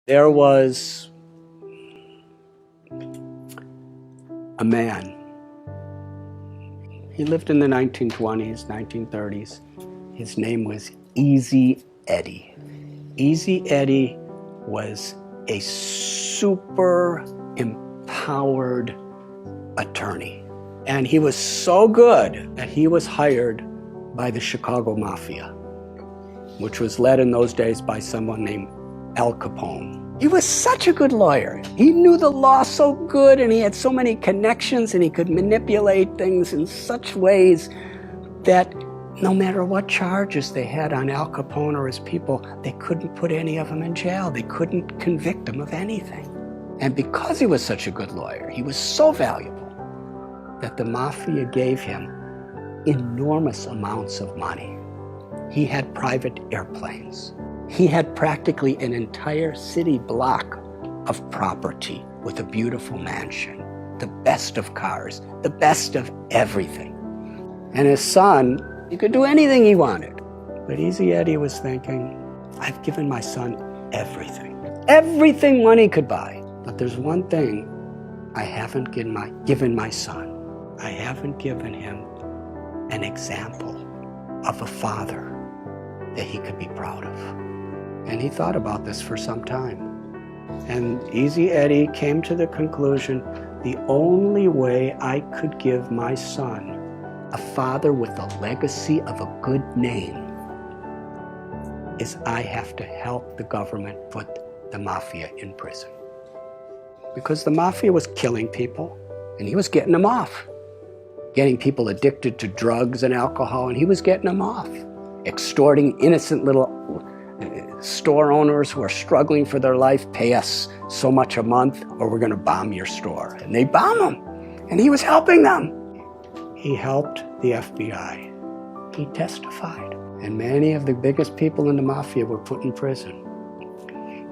There was a man. He lived in the 1920s, 1930s. His name was Easy Eddie. Easy Eddie was a super empowered attorney. And he was so good that he was hired by the Chicago Mafia, which was led in those days by someone named Al Capone. He was such a good lawyer. He knew the law so good, and he had so many connections, and he could manipulate things in such ways that no matter what charges they had on Al Capone or his people, they couldn't put any of them in jail. They couldn't convict him of anything. And because he was such a good lawyer, he was so valuable that the Mafia gave him enormous amounts of money. He had private airplanes. He had practically an entire city block of property with a beautiful mansion, the best of cars, the best of everything. And his son, he could do anything he wanted. But Easy Eddie was thinking, I've given my son everything. Everything money could buy. But there's one thing I haven't given my son. I haven't given him an example of a father that he could be proud of. And he thought about this for some time. And Easy Eddie came to the conclusion, the only way I could give my son a father with a legacy of a good name is I have to help the government put the Mafia in prison. Because the Mafia was killing people, and he was getting them off. Getting people addicted to drugs and alcohol, and he was getting them off. Extorting innocent little store owners who are struggling for their life, pay us so much a month or we're going to bomb your store. And they bomb them, and he was helping them. He helped the FBI. He testified. And many of the biggest people in the Mafia were put in prison.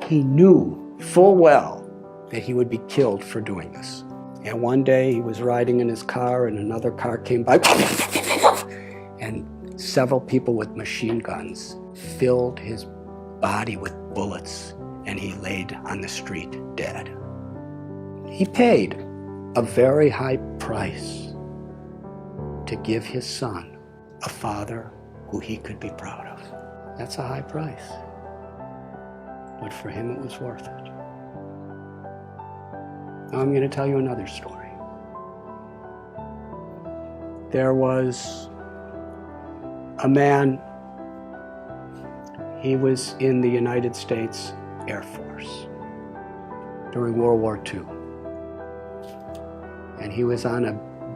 He knew full well that he would be killed for doing this. And one day he was riding in his car and another car came by and several people with machine guns filled his body with bullets, and he laid on the street dead. He paid a very high price to give his son a father who he could be proud of. That's a high price, but for him it was worth it. Now I'm going to tell you another story. There was a man. He was in the United States Air Force during World War II. And he was on a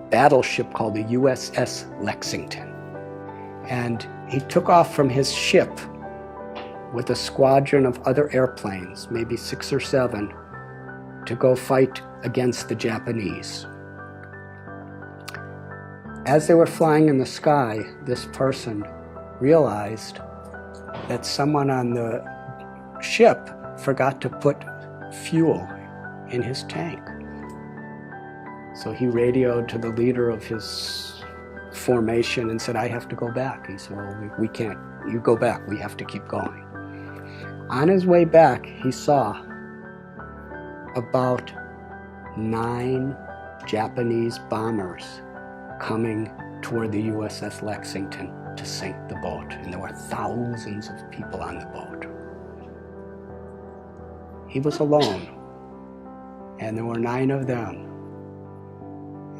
battleship called the USS Lexington. And he took off from his ship with a squadron of other airplanes, maybe 6 or 7, to go fight against the Japanese. As they were flying in the sky, this person realized that someone on the ship forgot to put fuel in his tank. So he radioed to the leader of his formation and said, I have to go back. He said, well, we can't. You go back. We have to keep going. On his way back, he saw about 9 Japanese bombers coming toward the USS Lexington to sink the boat, and there were thousands of people on the boat. He was alone, and there were 9 of them,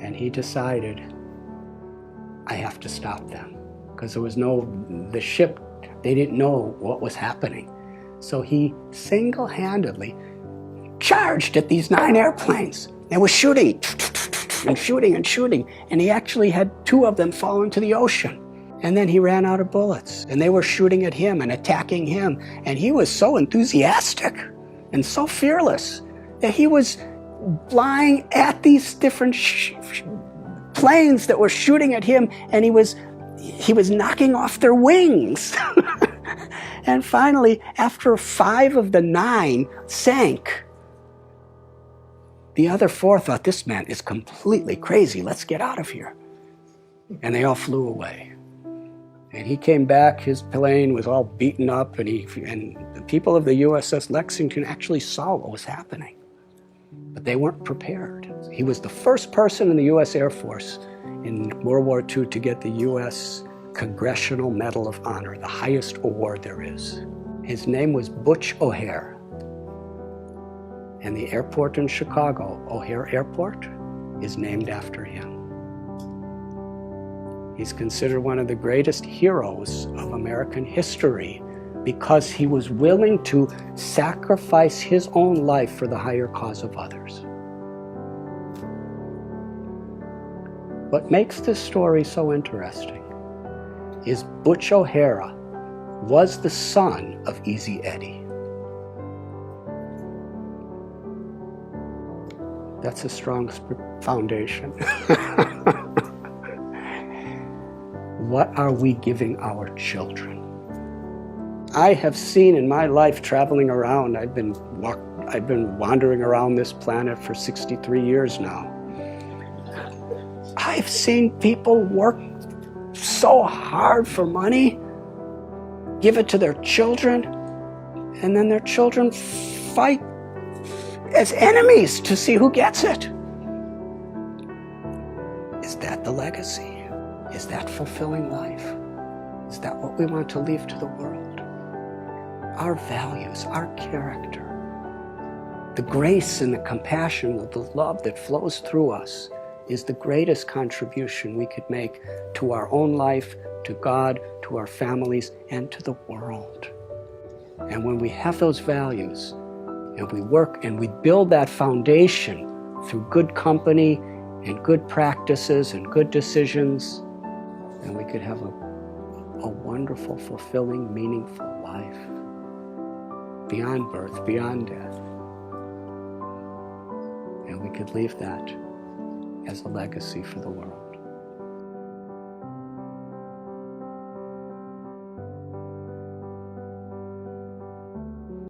and he decided, I have to stop them, because the ship, they didn't know what was happening. So he single-handedly charged at these 9 airplanes and was shooting and shooting and shooting, and he actually had 2 of them fall into the ocean. And then he ran out of bullets, and they were shooting at him and attacking him, and he was so enthusiastic and so fearless that he was flying at these different planes that were shooting at him, and he was knocking off their wings. And finally, after 5 of the 9 sank, the other 4 thought, this man is completely crazy. Let's get out of here. And they all flew away. And he came back, his plane was all beaten up, and the people of the USS Lexington actually saw what was happening. But they weren't prepared. He was the first person in the US Air Force in World War II to get the US Congressional Medal of Honor, the highest award there is. His name was Butch O'Hare. And the airport in Chicago, O'Hare Airport, is named after him. He's considered one of the greatest heroes of American history because he was willing to sacrifice his own life for the higher cause of others. What makes this story so interesting is Butch O'Hare was the son of Easy Eddie. That's a strong foundation. What are we giving our children? I have seen in my life traveling around, I've been wandering around this planet for 63 years now. I've seen people work so hard for money, give it to their children, and then their children fight as enemies to see who gets it. Is that the legacy? Is that fulfilling life? Is that what we want to leave to the world? Our values, our character, the grace and the compassion, the love that flows through us is the greatest contribution we could make to our own life, to God, to our families, and to the world. And when we have those values, and we work and we build that foundation through good company and good practices and good decisions, then we could have a wonderful, fulfilling, meaningful life beyond birth, beyond death. And we could leave that as a legacy for the world.